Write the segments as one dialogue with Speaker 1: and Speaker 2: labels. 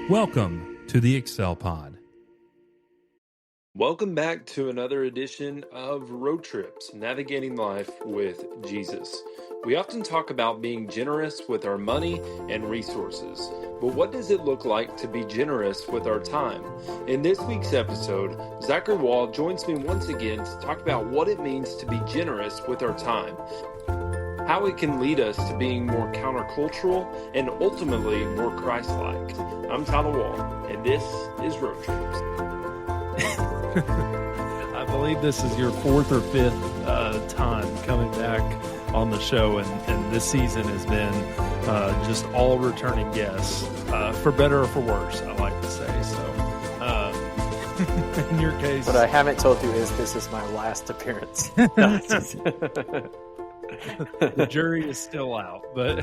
Speaker 1: Welcome to the Excel Pod.
Speaker 2: Welcome back to another edition of Road Trips, Navigating Life with Jesus. We often talk about being generous with our money and resources, but what does it look like to be generous with our time? In this week's episode, Zachary Waugh joins me once again to talk about what it means to be generous with our time, how it can lead us to being more countercultural and ultimately more Christ-like. I'm Tyler Waugh, and this is Road Trips.
Speaker 1: I believe this is your fourth or fifth time coming back on the show, and this season has been just all returning guests, for better or for worse, I like to say. So, in your case...
Speaker 3: What I haven't told you is this is my last appearance.
Speaker 1: The jury is still out, but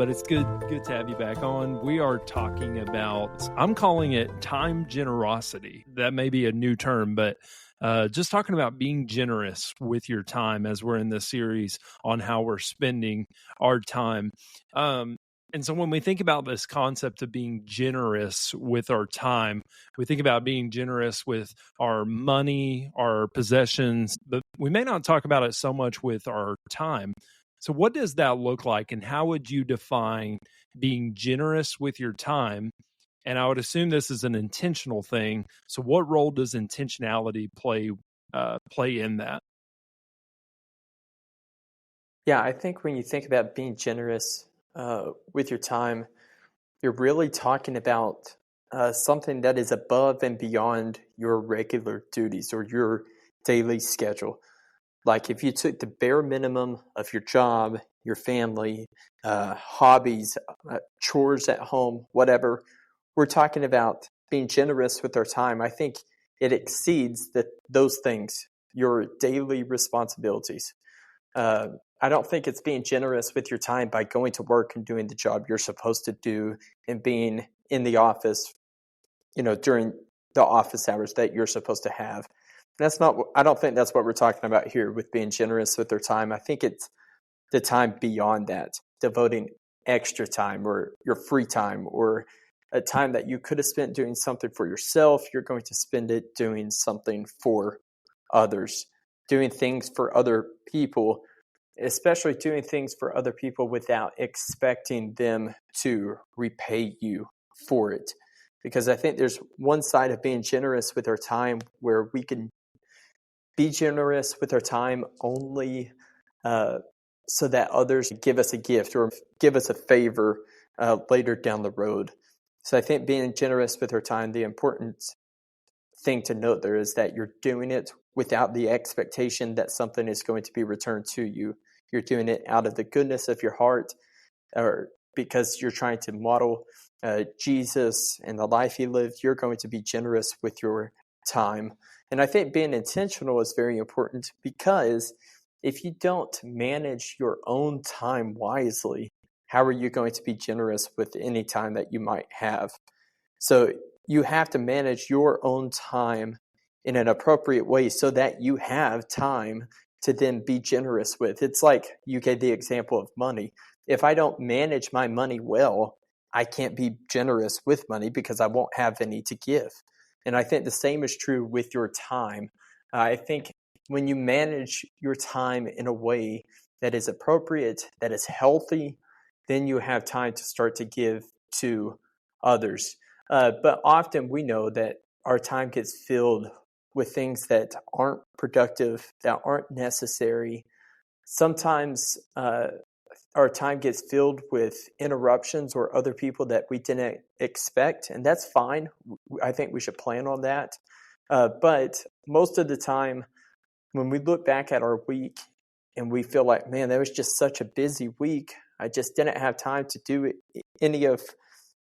Speaker 1: it's good to have you back on. We are talking about, I'm calling it time generosity. That may be a new term, but just talking about being generous with your time as we're in this series on how we're spending our time. And so when we think about this concept of being generous with our time, we think about being generous with our money, our possessions, but we may not talk about it so much with our time. So what does that look like, and how would you define being generous with your time? And I would assume this is an intentional thing. So what role does intentionality play in that?
Speaker 3: Yeah, I think when you think about being generous with your time, you're really talking about something that is above and beyond your regular duties or your daily schedule. Like if you took the bare minimum of your job, your family, hobbies, chores at home, whatever, we're talking about being generous with our time. I think it exceeds those things, your daily responsibilities. I don't think it's being generous with your time by going to work and doing the job you're supposed to do and being in the office, during the office hours that you're supposed to have. I don't think that's what we're talking about here with being generous with their time. I think it's the time beyond that, devoting extra time or your free time or a time that you could have spent doing something for yourself. You're going to spend it doing something for others, doing things for other people, especially doing things for other people without expecting them to repay you for it. Because I think there's one side of being generous with our time where we can be generous with our time only so that others give us a gift or give us a favor later down the road. So I think being generous with our time, the important thing to note there is that you're doing it without the expectation that something is going to be returned to you. You're doing it out of the goodness of your heart, or because you're trying to model Jesus and the life he lived. You're going to be generous with your time. And I think being intentional is very important, because if you don't manage your own time wisely, how are you going to be generous with any time that you might have? So you have to manage your own time in an appropriate way so that you have time to then be generous with. It's like you gave the example of money. If I don't manage my money well, I can't be generous with money because I won't have any to give. And I think the same is true with your time. I think when you manage your time in a way that is appropriate, that is healthy, then you have time to start to give to others. But often we know that our time gets filled with things that aren't productive, that aren't necessary. Sometimes our time gets filled with interruptions or other people that we didn't expect, and that's fine. I think we should plan on that. But most of the time, when we look back at our week and we feel like, man, that was just such a busy week, I just didn't have time to do any of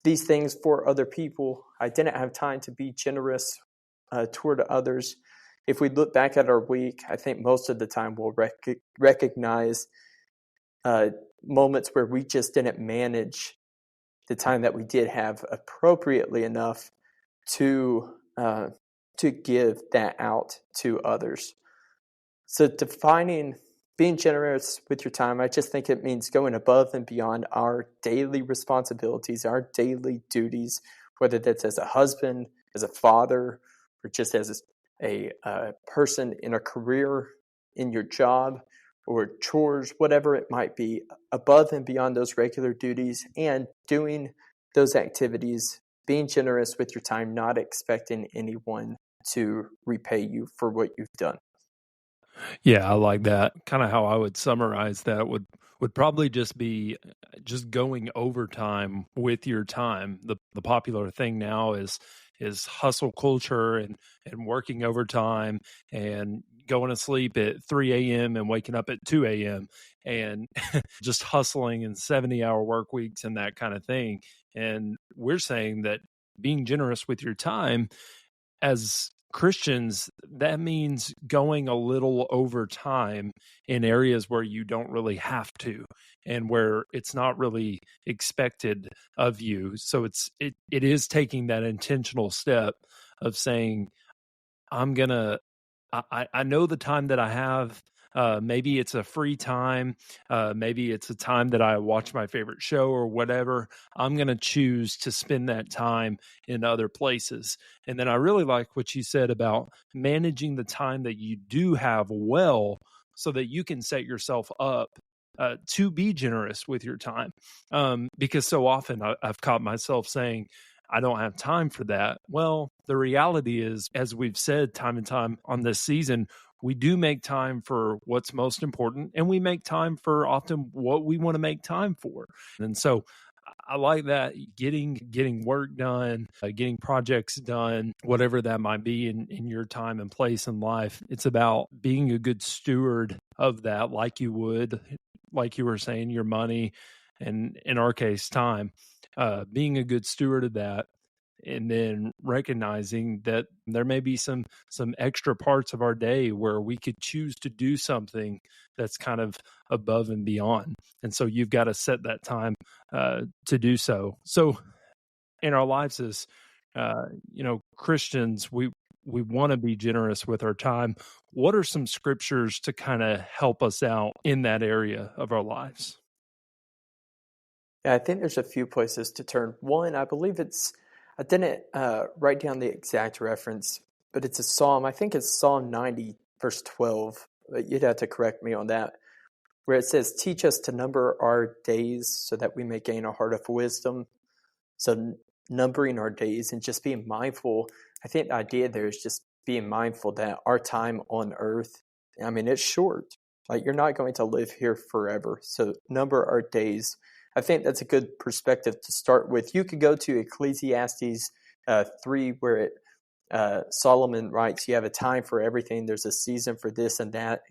Speaker 3: these things for other people. I didn't have time to be generous toward others. If we look back at our week, I think most of the time we'll recognize moments where we just didn't manage the time that we did have appropriately enough to give that out to others. So defining being generous with your time, I just think it means going above and beyond our daily responsibilities, our daily duties, whether that's as a husband, as a father, or just as a person in a career, in your job, or chores, whatever it might be, above and beyond those regular duties, and doing those activities, being generous with your time, not expecting anyone to repay you for what you've done.
Speaker 1: Yeah, I like that. Kind of how I would summarize that would probably just be just going overtime with your time. The popular thing now is hustle culture and working overtime and going to sleep at 3 a.m. and waking up at 2 a.m. and just hustling and 70-hour work weeks and that kind of thing. And we're saying that being generous with your time as Christians, that means going a little over time in areas where you don't really have to and where it's not really expected of you. So it is taking that intentional step of saying, I'm gonna I know the time that I have. Maybe it's a free time. Maybe it's a time that I watch my favorite show or whatever. I'm going to choose to spend that time in other places. And then I really like what you said about managing the time that you do have well so that you can set yourself up to be generous with your time. Because so often I've caught myself saying, I don't have time for that. Well, the reality is, as we've said time and time on this season, we do make time for what's most important, and we make time for often what we want to make time for. And so I like that getting work done, getting projects done, whatever that might be in your time and place in life. It's about being a good steward of that, like you would, like you were saying, your money, and in our case, time. Being a good steward of that, and then recognizing that there may be some extra parts of our day where we could choose to do something that's kind of above and beyond, and so you've got to set that time to do so. So in our lives as Christians, we want to be generous with our time. What are some scriptures to kind of help us out in that area of our lives?
Speaker 3: Yeah, I think there's a few places to turn. One, I didn't write down the exact reference, but it's a psalm. I think it's Psalm 90, verse 12. But you'd have to correct me on that, where it says, teach us to number our days so that we may gain a heart of wisdom. So numbering our days and just being mindful. I think the idea there is just being mindful that our time on earth, I mean, it's short. Like, you're not going to live here forever. So number our days. I think that's a good perspective to start with. You could go to Ecclesiastes 3, where Solomon writes, you have a time for everything. There's a season for this and that.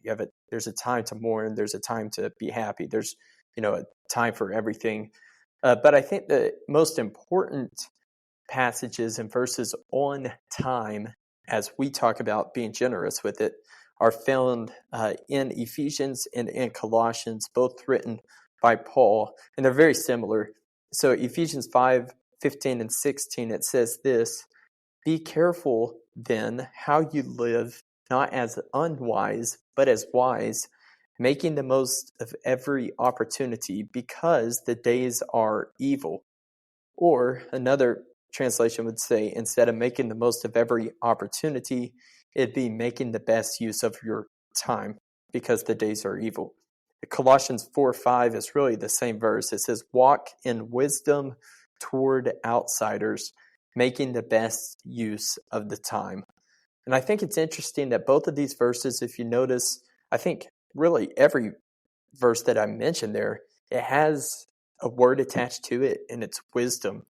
Speaker 3: There's a time to mourn. There's a time to be happy. There's, a time for everything. But I think the most important passages and verses on time, as we talk about being generous with it, are found in Ephesians and in Colossians, both written by Paul, and they're very similar. So Ephesians 5:15 and 16, it says this, be careful then how you live, not as unwise, but as wise, making the most of every opportunity, because the days are evil. Or another translation would say, instead of making the most of every opportunity, it'd be making the best use of your time, because the days are evil. Colossians 4:5 is really the same verse. It says, walk in wisdom toward outsiders, making the best use of the time. And I think it's interesting that both of these verses, if you notice, I think really every verse that I mentioned there, it has a word attached to it, and it's wisdom.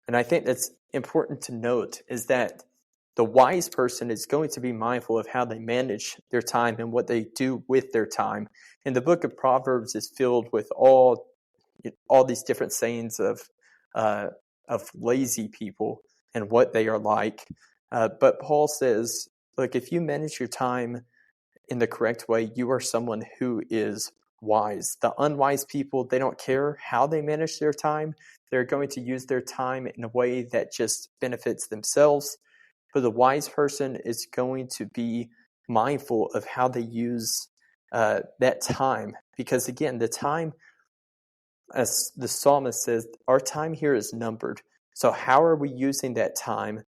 Speaker 3: And I think that's important to note, is that the wise person is going to be mindful of how they manage their time and what they do with their time. And the book of Proverbs is filled with all these different sayings of lazy people and what they are like. But Paul says, look, if you manage your time in the correct way, you are someone who is wise. The unwise people, they don't care how they manage their time. They're going to use their time in a way that just benefits themselves. But the wise person is going to be mindful of how they use that time. Because again, the time, as the psalmist says, our time here is numbered. So how are we using that time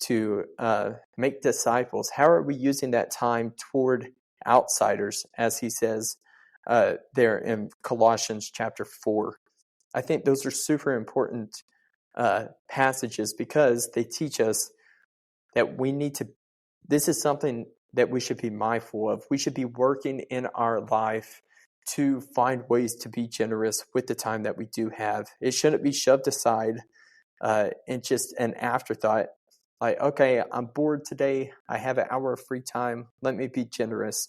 Speaker 3: to make disciples? How are we using that time toward outsiders, as he says there in Colossians chapter 4? I think those are super important passages because they teach us that we need to, this is something that we should be mindful of. We should be working in our life to find ways to be generous with the time that we do have. It shouldn't be shoved aside and just an afterthought. Like, okay, I'm bored today. I have an hour of free time. Let me be generous.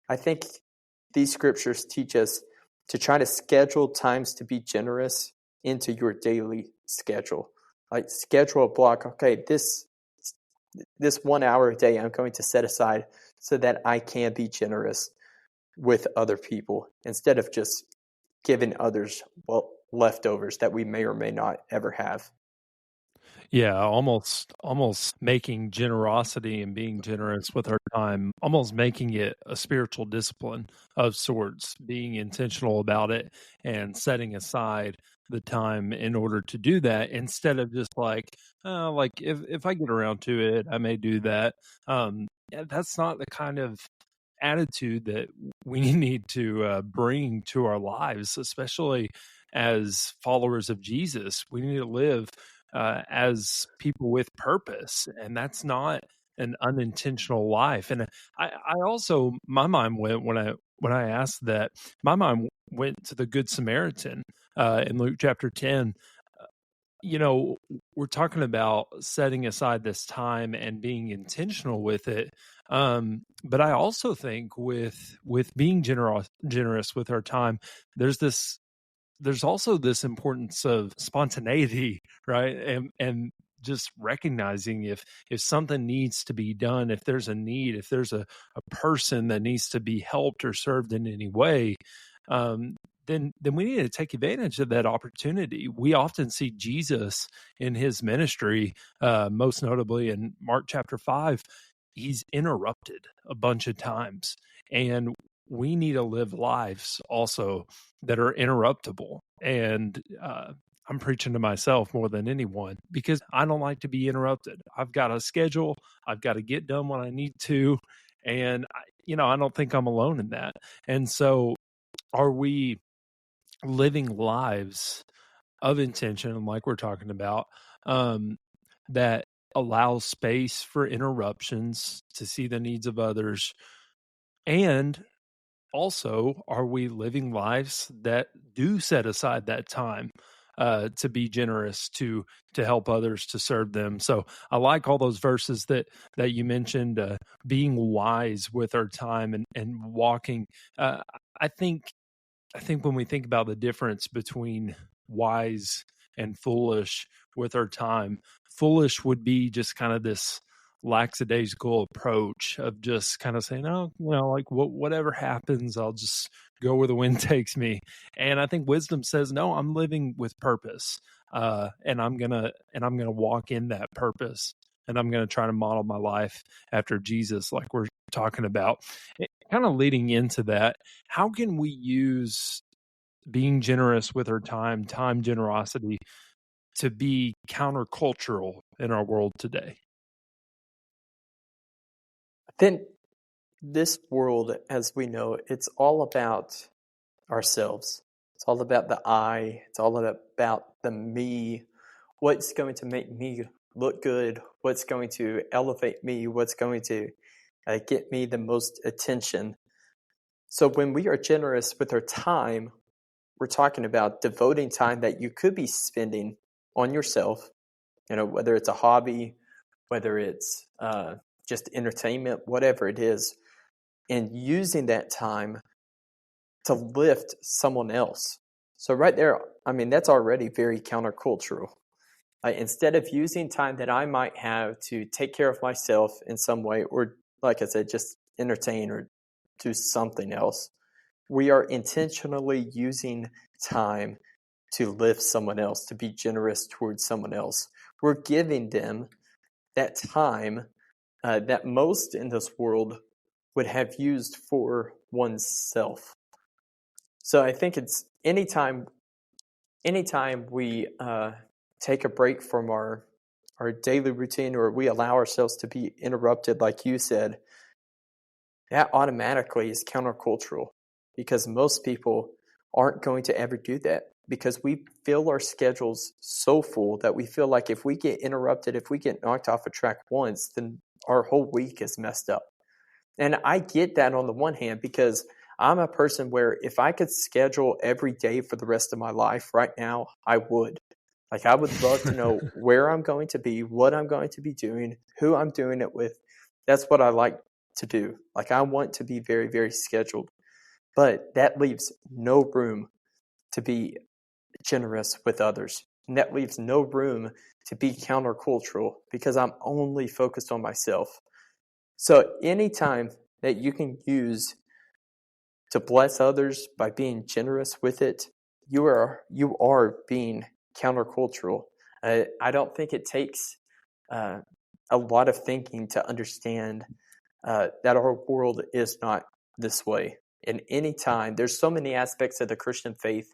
Speaker 3: I think these scriptures teach us to try to schedule times to be generous into your daily schedule. Like schedule a block. Okay, this 1 hour a day I'm going to set aside so that I can be generous with other people instead of just giving others leftovers that we may or may not ever have.
Speaker 1: Yeah, almost making generosity and being generous with our time, almost making it a spiritual discipline of sorts, being intentional about it and setting aside the time in order to do that instead of just like if I get around to it, I may do that. Yeah, that's not the kind of attitude that we need to bring to our lives, especially as followers of Jesus. We need to live as people with purpose, and that's not an unintentional life. And I also, my mind went when I asked that, my mind went to the Good Samaritan in Luke chapter 10. You know, we're talking about setting aside this time and being intentional with it. But I also think with being generous with our time, there's also this importance of spontaneity, right? And just recognizing if something needs to be done, if there's a need, if there's a person that needs to be helped or served in any way, then we need to take advantage of that opportunity. We often see Jesus in his ministry, most notably in Mark chapter 5, he's interrupted a bunch of times. And we need to live lives also that are interruptible. And I'm preaching to myself more than anyone because I don't like to be interrupted. I've got a schedule. I've got to get done when I need to. And, I don't think I'm alone in that. And so are we living lives of intention, like we're talking about, that allows space for interruptions to see the needs of others? And also, are we living lives that do set aside that time to be generous, to help others, to serve them? So I like all those verses that you mentioned, being wise with our time and walking. I think when we think about the difference between wise and foolish with our time, foolish would be just kind of this lackadaisical approach of just kind of saying, oh, like whatever happens, I'll just go where the wind takes me. And I think wisdom says, no, I'm living with purpose, and I'm gonna walk in that purpose, and I'm gonna try to model my life after Jesus, like we're talking about. Kind of leading into that, how can we use being generous with our time generosity, to be countercultural in our world today?
Speaker 3: I think this world, as we know, it's all about ourselves. It's all about the I. It's all about the me. What's going to make me look good? What's going to elevate me? What's going to get me the most attention? So when we are generous with our time, we're talking about devoting time that you could be spending on yourself, whether it's a hobby, whether it's just entertainment, whatever it is, and using that time to lift someone else. So right there, that's already very countercultural. Instead of using time that I might have to take care of myself in some way, or like I said, just entertain or do something else, we are intentionally using time to lift someone else, to be generous towards someone else. We're giving them that time that most in this world would have used for oneself. So I think it's anytime we take a break from our daily routine, or we allow ourselves to be interrupted, like you said, that automatically is countercultural, because most people aren't going to ever do that, because we fill our schedules so full that we feel like if we get interrupted, if we get knocked off a track once, then our whole week is messed up. And I get that on the one hand, because I'm a person where if I could schedule every day for the rest of my life right now, I would. Like, I would love to know where I'm going to be, what I'm going to be doing, who I'm doing it with. That's what I like to do. Like, I want to be very, very scheduled. But that leaves no room to be generous with others. And that leaves no room to be countercultural, because I'm only focused on myself. So anytime that you can use to bless others by being generous with it, you are being countercultural. I don't think it takes a lot of thinking to understand that our world is not this way. And any time, there's so many aspects of the Christian faith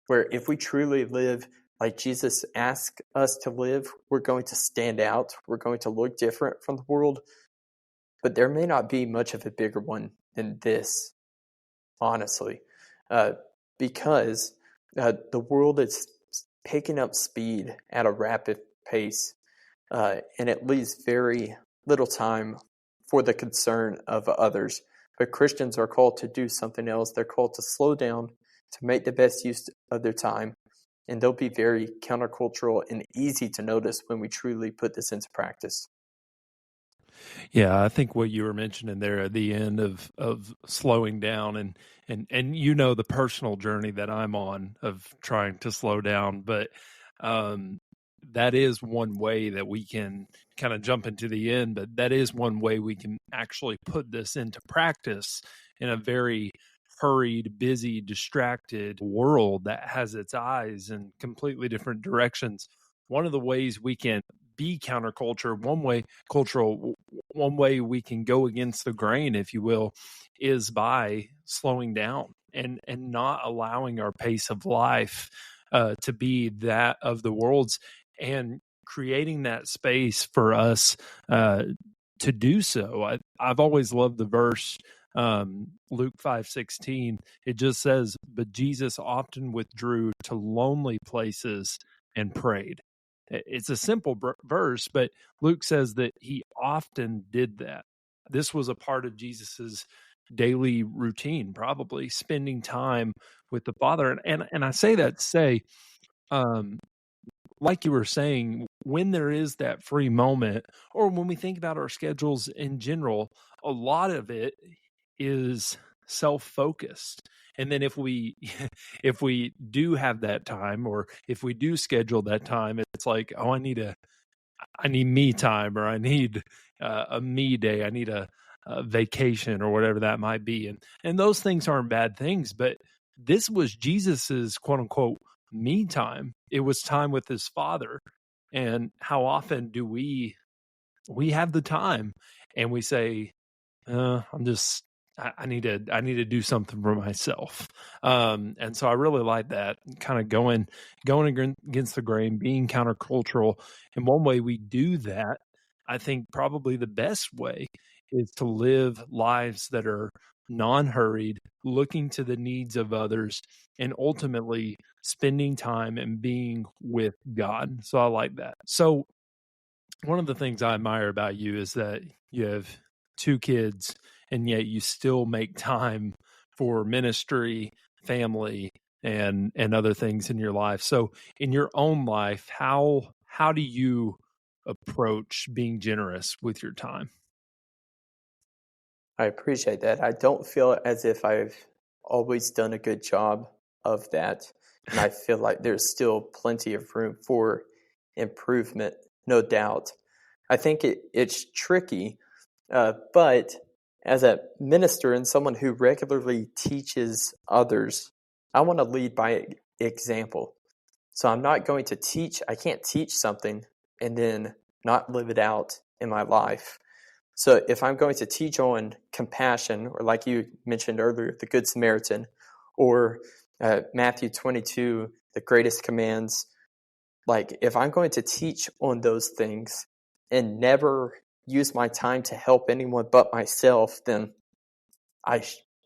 Speaker 3: where if we truly live like Jesus asked us to live, we're going to stand out. We're going to look different from the world. But there may not be much of a bigger one than this, honestly, because the world is picking up speed at a rapid pace, and it leaves very little time for the concern of others. But Christians are called to do something else. They're called to slow down, to make the best use of their time, and they'll be very countercultural and easy to notice when we truly put this into practice.
Speaker 1: Yeah, I think what you were mentioning there at the end of slowing down, and the personal journey that I'm on of trying to slow down, but that is one way that we can kind of jump into the end, but that is one way we can actually put this into practice in a very hurried, busy, distracted world that has its eyes in completely different directions. One of the ways we can be counterculture, one way we can go against the grain, if you will, is by slowing down and not allowing our pace of life to be that of the world's, and creating that space for us to do so. I've always loved the verse, Luke 5:16. It just says, "But Jesus often withdrew to lonely places and prayed." It's a simple verse, but Luke says that he often did that. This was a part of Jesus's daily routine, probably spending time with the Father. And I say that to say, um, like you were saying, when there is that free moment, or when we think about our schedules in general, a lot of it is self-focused. And then if we if we do have that time, or if we do schedule that time, it's like, oh, I need me time, or I need a me day, I need a vacation, or whatever that might be. And those things aren't bad things, but this was Jesus's quote unquote me time. It was time with his Father. And how often do we have the time and we say, I need to do something for myself. And so I really like that, kind of going against the grain, being countercultural. And one way we do that, I think probably the best way, is to live lives that are non-hurried, looking to the needs of others, and ultimately spending time and being with God. So I like that. So one of the things I admire about you is that you have 2 kids, and yet you still make time for ministry, family, and other things in your life. So in your own life, how do you approach being generous with your time?
Speaker 3: I appreciate that. I don't feel as if I've always done a good job of that. And I feel like there's still plenty of room for improvement, no doubt. I think it's tricky, but as a minister and someone who regularly teaches others, I want to lead by example. So I'm not going to I can't teach something and then not live it out in my life. So if I'm going to teach on compassion, or like you mentioned earlier, the Good Samaritan, or Matthew 22, the greatest commands, like if I'm going to teach on those things and never use my time to help anyone but myself, then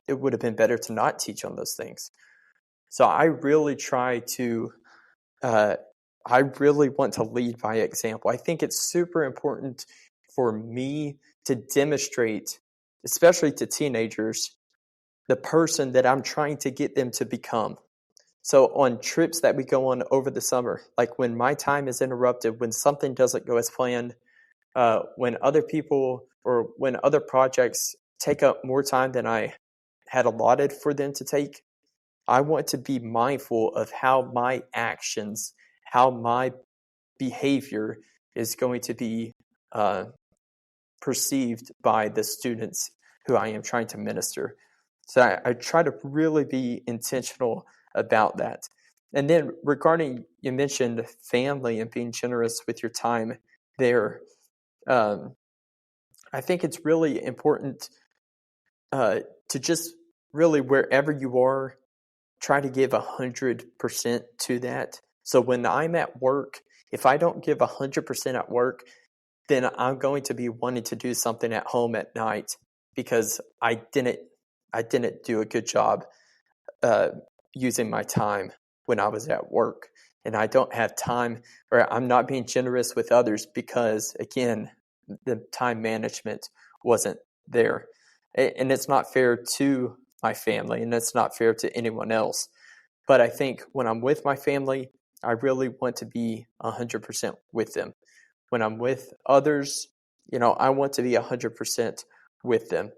Speaker 3: it would have been better to not teach on those things. So I really try to, I really want to lead by example. I think it's super important for me to demonstrate, especially to teenagers, the person that I'm trying to get them to become. So on trips that we go on over the summer, like when my time is interrupted, when something doesn't go as planned, when other people or when other projects take up more time than I had allotted for them to take, I want to be mindful of how my actions, how my behavior is going to be perceived by the students who I am trying to minister. So I try to really be intentional about that. And then regarding, you mentioned family and being generous with your time there. I think it's really important to just really, wherever you are, try to give 100% to that. So when I'm at work, if I don't give 100% at work, then I'm going to be wanting to do something at home at night because I didn't do a good job using my time when I was at work. And I don't have time, or I'm not being generous with others because, again, the time management wasn't there. And it's not fair to my family, and it's not fair to anyone else. But I think when I'm with my family, I really want to be 100% with them. When I'm with others, I want to be 100% with them.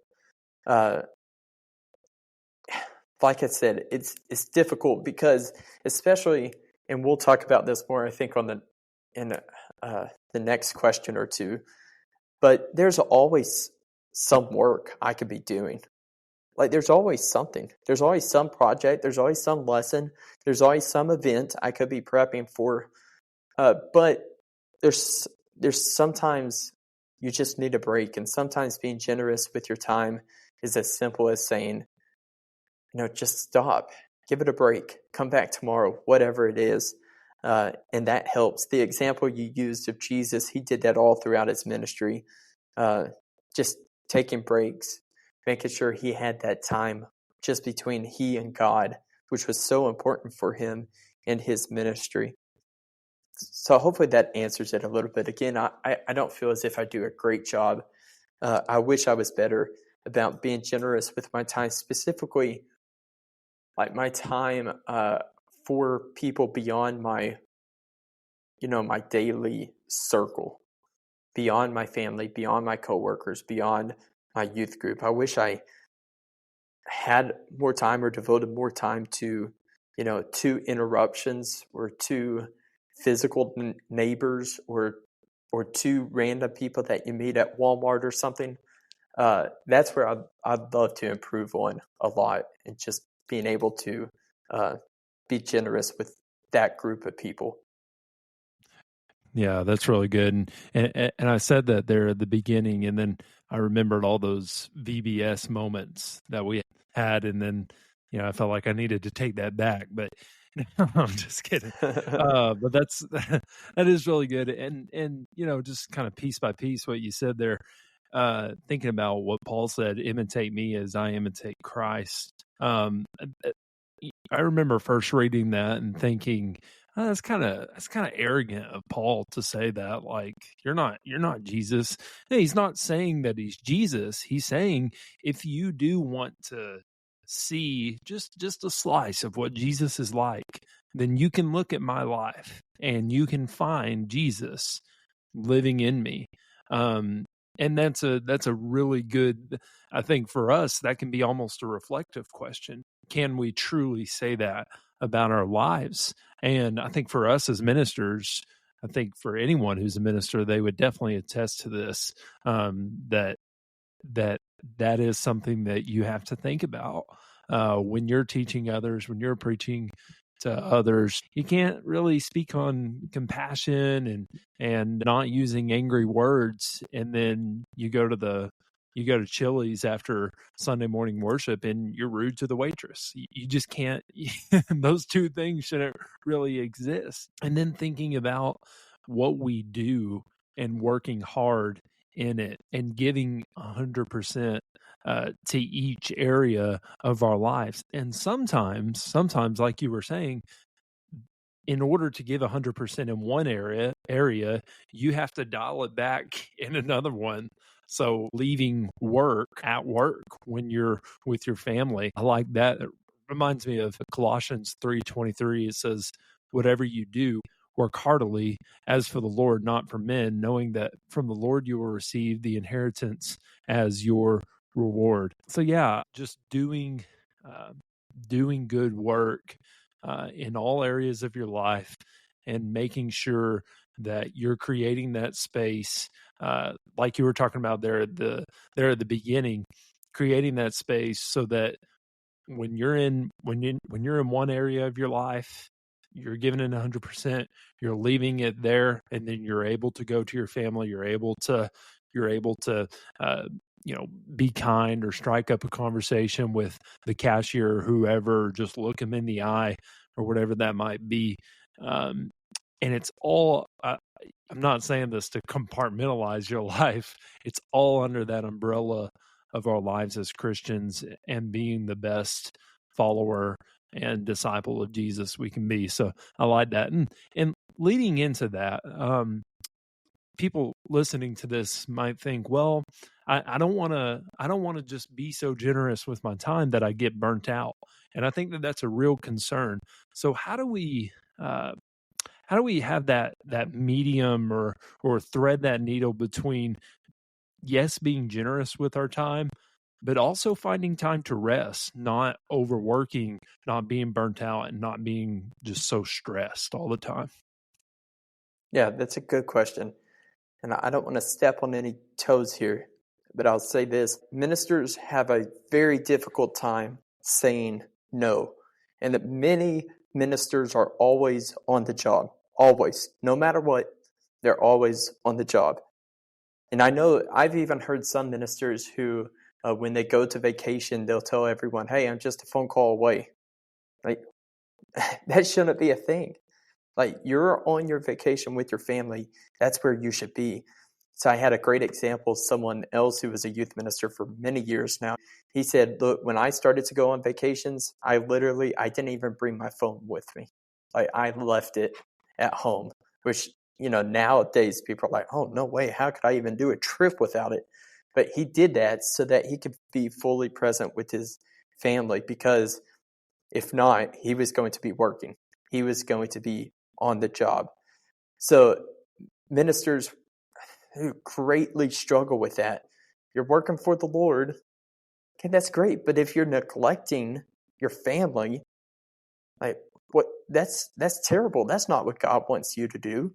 Speaker 3: Like I said, it's difficult because, especially, and we'll talk about this more, I think, in the next question or two. But there's always some work I could be doing. Like there's always something. There's always some project. There's always some lesson. There's always some event I could be prepping for. But there's sometimes you just need a break, and sometimes being generous with your time is as simple as saying, just stop, give it a break, come back tomorrow, whatever it is. And that helps. The example you used of Jesus, he did that all throughout his ministry, just taking breaks, making sure he had that time just between he and God, which was so important for him in his ministry. So hopefully that answers it a little bit. Again, I don't feel as if I do a great job. I wish I was better about being generous with my time, specifically like my time for people beyond my daily circle, beyond my family, beyond my coworkers, beyond my youth group. I wish I had more time or devoted more time to, to interruptions or to physical neighbors or to random people that you meet at Walmart or something. That's where I'd love to improve on a lot, and just being able to be generous with that group of people.
Speaker 1: Yeah, that's really good. And I said that there at the beginning, and then I remembered all those VBS moments that we had, and then I felt like I needed to take that back, but I'm just kidding. But that is really good, and just kind of piece by piece what you said there. Thinking about what Paul said, imitate me as I imitate Christ. I remember first reading that and thinking, that's kind of arrogant of Paul to say that. Like, you're not Jesus. Hey, he's not saying that he's Jesus. He's saying if you do want to see just a slice of what Jesus is like, then you can look at my life and you can find Jesus living in me. And that's a really good, I think for us, that can be almost a reflective question. Can we truly say that about our lives? And I think for us as ministers, I think for anyone who's a minister, they would definitely attest to this, that is something that you have to think about when you're teaching others, when you're preaching to others. You can't really speak on compassion and not using angry words, and then you go to Chili's after Sunday morning worship and you're rude to the waitress. You just can't. Those two things shouldn't really exist. And then thinking about what we do and working hard in it and giving 100% to each area of our lives. And sometimes, like you were saying, in order to give 100% in one area, you have to dial it back in another one. So leaving work at work when you're with your family, I like that. It reminds me of Colossians 3:23. It says, "Whatever you do, work heartily as for the Lord, not for men, knowing that from the Lord you will receive the inheritance as your reward." So yeah, just doing good work in all areas of your life, and making sure that you're creating that space, like you were talking about there at the beginning, creating that space so that when you're in one area of your life, you're giving it 100%, you're leaving it there, and then you're able to go to your family, you're able to be kind or strike up a conversation with the cashier or whoever, just look them in the eye or whatever that might be. And it's all, I'm not saying this to compartmentalize your life. It's all under that umbrella of our lives as Christians and being the best follower and disciple of Jesus we can be. So I like that. And leading into that, people listening to this might think, well, I don't want to just be so generous with my time that I get burnt out. And I think that that's a real concern. So how do we have that medium or thread that needle between, yes, being generous with our time, but also finding time to rest, not overworking, not being burnt out, and not being just so stressed all the time?
Speaker 3: Yeah, that's a good question. And I don't want to step on any toes here, but I'll say this. Ministers have a very difficult time saying no, and that many ministers are always on the job, always. No matter what, they're always on the job. And I know I've even heard some ministers who, when they go to vacation, they'll tell everyone, hey, I'm just a phone call away. Like, that shouldn't be a thing. Like, you're on your vacation with your family. That's where you should be. So I had a great example, someone else who was a youth minister for many years now. He said, look, when I started to go on vacations, I didn't even bring my phone with me. Like, I left it at home, which, nowadays people are like, oh, no way. How could I even do a trip without it? But he did that so that he could be fully present with his family, because if not, he was going to be working. He was going to be on the job. So ministers who greatly struggle with that, you're working for the Lord. Okay, that's great. But if you're neglecting your family, like, what? That's terrible. That's not what God wants you to do.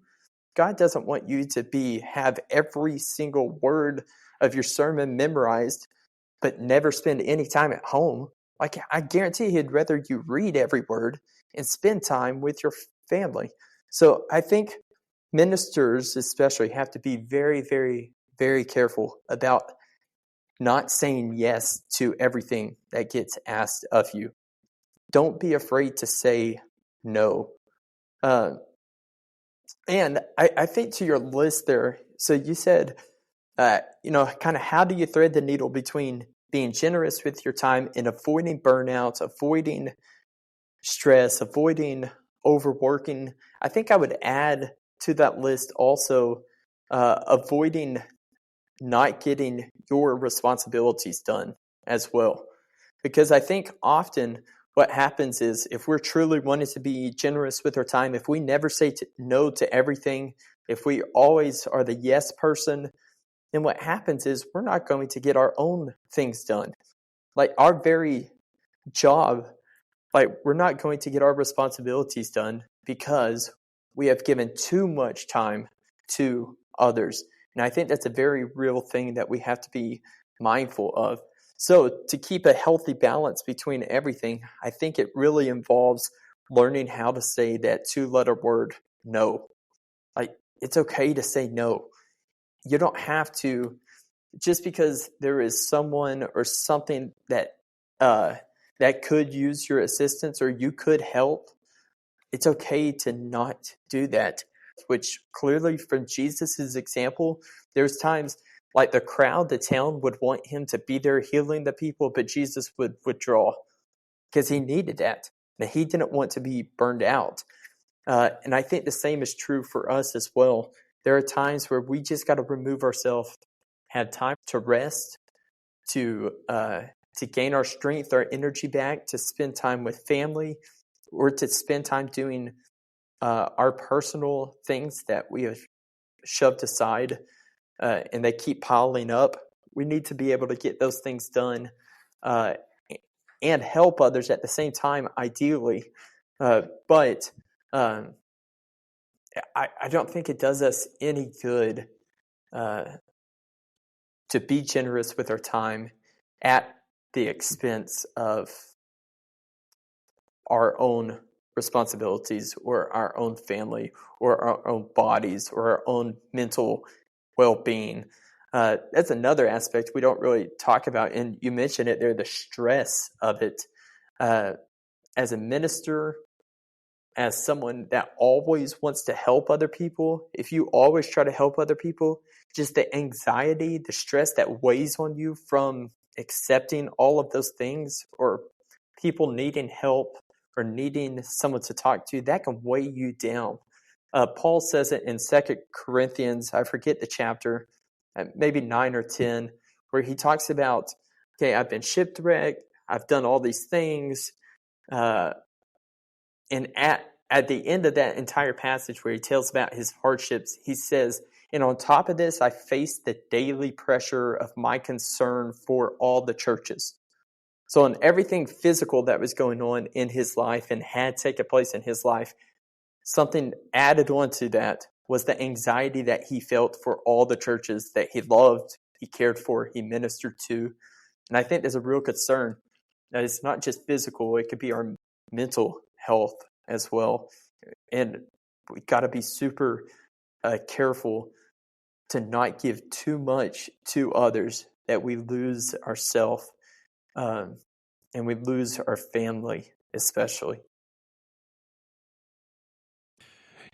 Speaker 3: God doesn't want you to have every single word of your sermon memorized, but never spend any time at home. Like, I guarantee He'd rather you read every word and spend time with your family. So I think ministers especially have to be very, very, very careful about not saying yes to everything that gets asked of you. Don't be afraid to say no. And I think to your list there, so you said, kind of how do you thread the needle between being generous with your time and avoiding burnout, avoiding stress, avoiding overworking. I think I would add to that list also avoiding not getting your responsibilities done as well. Because I think often what happens is, if we're truly wanting to be generous with our time, if we never say no to everything, if we always are the yes person, then what happens is we're not going to get our own things done. Like, our very job, like, we're not going to get our responsibilities done because we have given too much time to others. And I think that's a very real thing that we have to be mindful of. So to keep a healthy balance between everything, I think it really involves learning how to say that 2-letter word, no. Like, it's okay to say no. You don't have to, just because there is someone or something that that could use your assistance or you could help. It's okay to not do that, which clearly from Jesus's example, there's times like the crowd, the town would want him to be there healing the people, but Jesus would withdraw because he needed that. That he didn't want to be burned out. And I think the same is true for us as well. There are times where we just got to remove ourselves, have time to rest, to gain our strength, our energy back, to spend time with family, or to spend time doing our personal things that we have shoved aside and they keep piling up. We need to be able to get those things done and help others at the same time, ideally. But I don't think it does us any good to be generous with our time at the expense of our own responsibilities or our own family or our own bodies or our own mental well-being. That's another aspect we don't really talk about, and you mentioned it there, the stress of it. As a minister, as someone that always wants to help other people, if you always try to help other people, just the anxiety, the stress that weighs on you from accepting all of those things, or people needing help or needing someone to talk to, that can weigh you down. Paul says it in 2 Corinthians, I forget the chapter, maybe 9 or 10, where he talks about, okay, I've been shipwrecked, I've done all these things, and at the end of that entire passage where he tells about his hardships, he says, and on top of this, I face the daily pressure of my concern for all the churches. So in everything physical that was going on in his life and had taken place in his life, something added on to that was the anxiety that he felt for all the churches that he loved, he cared for, he ministered to. And I think there's a real concern that it's not just physical, it could be our mental health as well. And we got to be super careful to not give too much to others, that we lose ourselves and we lose our family especially.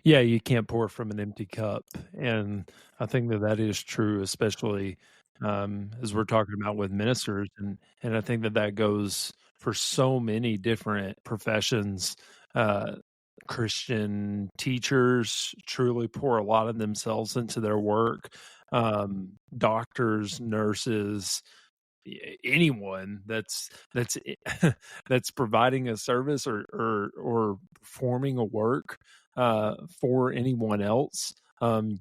Speaker 1: Yeah, you can't pour from an empty cup. And I think that is true, especially as we're talking about with ministers. And I think that goes for so many different professions. Christian teachers truly pour a lot of themselves into their work. Doctors, nurses, anyone that's that's providing a service or performing a work for anyone else,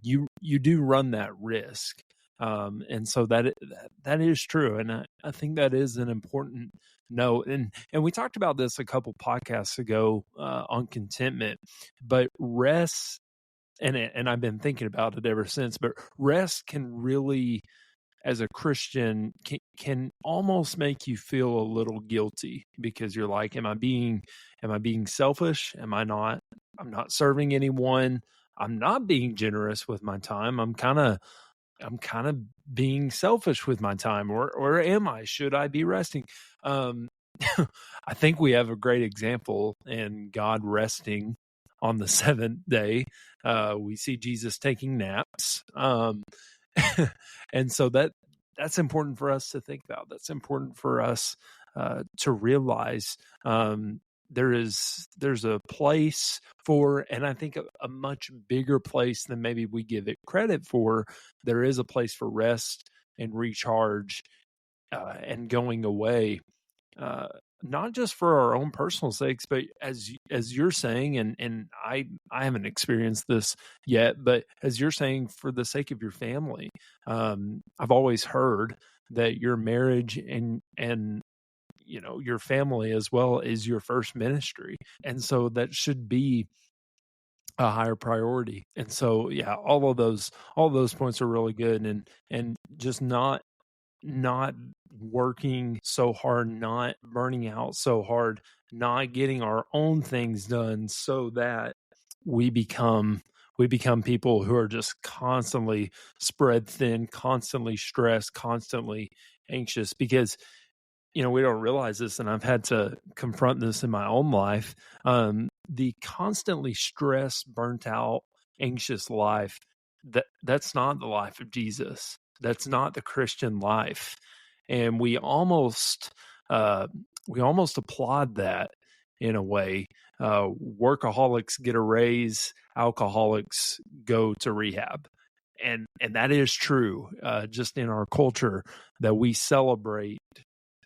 Speaker 1: you do run that risk, and so that is true, and I think that is an important note. And we talked about this a couple podcasts ago on contentment, but rest, and I've been thinking about it ever since. But rest can really, as a Christian, can almost make you feel a little guilty, because you're like, am I being selfish? Am I not? I'm not serving anyone. I'm not being generous with my time. I'm kind of being selfish with my time, or am I? Should I be resting? I think we have a great example in God resting on the seventh day. We see Jesus taking naps. And so that's important for us to think about. That's important for us to realize. There's a place for, and I think a much bigger place than maybe we give it credit for. There is a place for rest and recharge and going away, not just for our own personal sakes, but as you're saying, and I haven't experienced this yet, but as you're saying, for the sake of your family. I've always heard that your marriage and your family as well is your first ministry, and so that should be a higher priority. And so, yeah, all those points are really good, and just not working so hard, not burning out so hard not getting our own things done so that we become people who are just constantly spread thin, constantly stressed, constantly anxious, because we don't realize this, and I've had to confront this in my own life. The constantly stressed, burnt out, anxious life, that's not the life of Jesus. That's not the Christian life. And we almost applaud that in a way. Workaholics get a raise, alcoholics go to rehab. And that is true, just in our culture, that we celebrate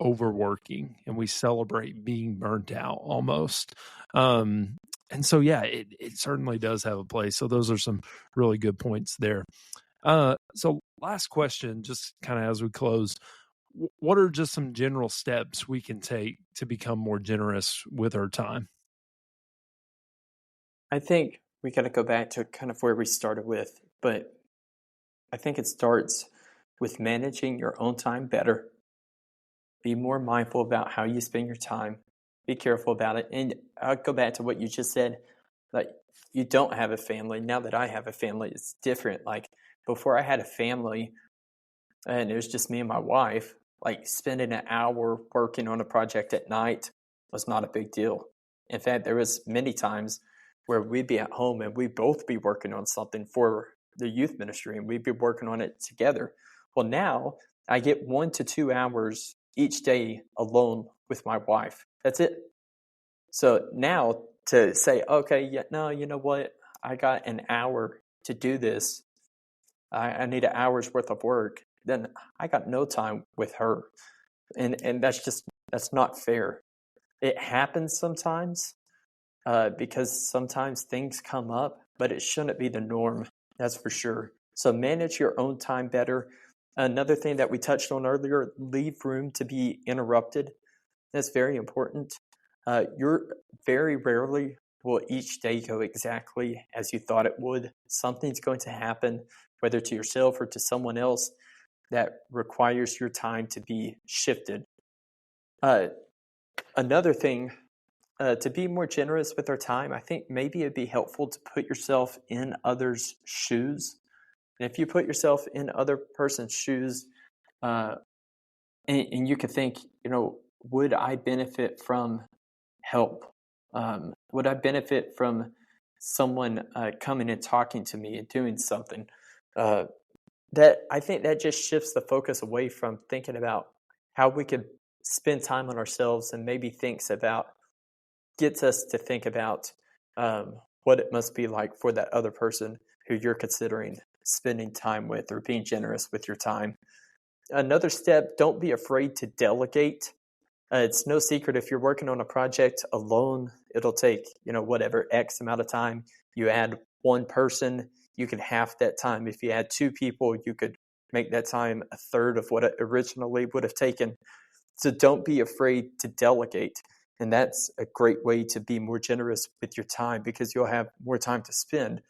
Speaker 1: overworking and we celebrate being burnt out almost. And so, yeah, it certainly does have a place. So those are some really good points there. So last question, just kind of as we close, what are just some general steps we can take to become more generous with our time?
Speaker 3: I think we got to go back to kind of where we started with, but I think it starts with managing your own time better. Be more mindful about how you spend your time. Be careful about it. And I'll go back to what you just said. Like, you don't have a family. Now that I have a family, it's different. Like, before I had a family and it was just me and my wife, like spending an hour working on a project at night was not a big deal. In fact, there was many times where we'd be at home and we'd both be working on something for the youth ministry and we'd be working on it together. Well, now I get 1 to 2 hours each day alone with my wife. That's it. So now to say, okay, yeah, no, you know what? I got an hour to do this. I need an hour's worth of work. Then I got no time with her. And that's not fair. It happens sometimes because sometimes things come up, but it shouldn't be the norm. That's for sure. So manage your own time better. Another thing that we touched on earlier, leave room to be interrupted. That's very important. You're very rarely will each day go exactly as you thought it would. Something's going to happen, whether to yourself or to someone else, that requires your time to be shifted. Another thing, to be more generous with our time, I think maybe it'd be helpful to put yourself in others' shoes. And if you put yourself in other person's shoes, and you could think, would I benefit from help? Would I benefit from someone coming and talking to me and doing something? That I think that just shifts the focus away from thinking about how we could spend time on ourselves, and maybe gets us to think about what it must be like for that other person who you're considering spending time with or being generous with your time. Another step, don't be afraid to delegate. It's no secret if you're working on a project alone, it'll take, whatever X amount of time. You add one person, you can half that time. If you add 2 people, you could make that time a third of what it originally would have taken. So don't be afraid to delegate. And that's a great way to be more generous with your time because you'll have more time to spend.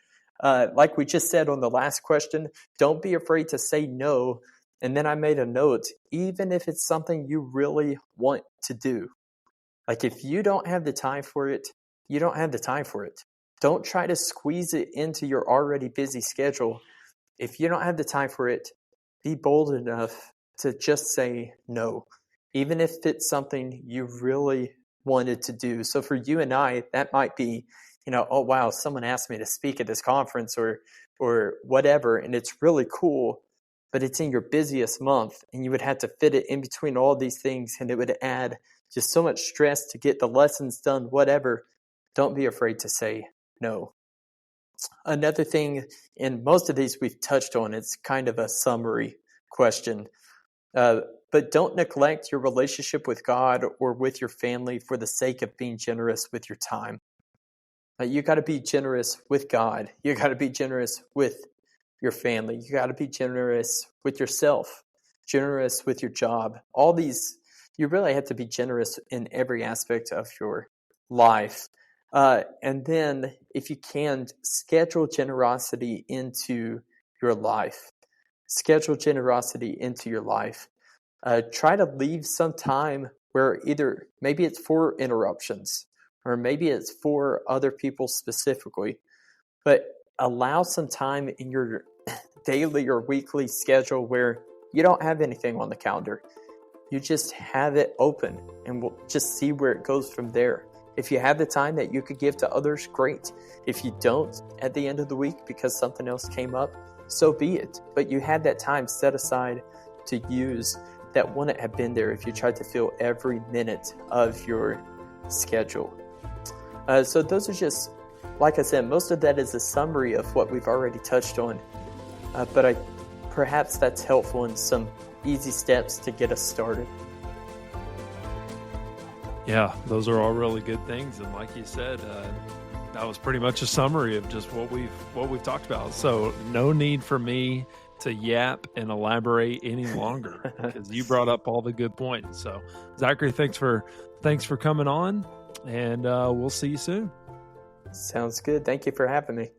Speaker 3: Like we just said on the last question, don't be afraid to say no. And then I made a note, even if it's something you really want to do. Like if you don't have the time for it, you don't have the time for it. Don't try to squeeze it into your already busy schedule. If you don't have the time for it, be bold enough to just say no, even if it's something you really wanted to do. So for you and I, that might be, oh, wow, someone asked me to speak at this conference or whatever, and it's really cool, but it's in your busiest month, and you would have to fit it in between all these things, and it would add just so much stress to get the lessons done, whatever. Don't be afraid to say no. Another thing, and most of these we've touched on, it's kind of a summary question, but don't neglect your relationship with God or with your family for the sake of being generous with your time. You got to be generous with God. You got to be generous with your family. You got to be generous with yourself, generous with your job. All these, you really have to be generous in every aspect of your life. And then, if you can, schedule generosity into your life. Schedule generosity into your life. Try to leave some time where either maybe it's for interruptions or maybe it's for other people specifically, but allow some time in your daily or weekly schedule where you don't have anything on the calendar. You just have it open and we'll just see where it goes from there. If you have the time that you could give to others, great. If you don't at the end of the week because something else came up, so be it. But you had that time set aside to use that wouldn't have been there if you tried to fill every minute of your schedule. So those are just, like I said, most of that is a summary of what we've already touched on. But perhaps that's helpful in some easy steps to get us started.
Speaker 1: Yeah, those are all really good things. And like you said, that was pretty much a summary of just what we've talked about. So no need for me to yap and elaborate any longer because you brought up all the good points. So Zachary, thanks for coming on, and we'll see you soon.
Speaker 3: Sounds good. Thank you for having me.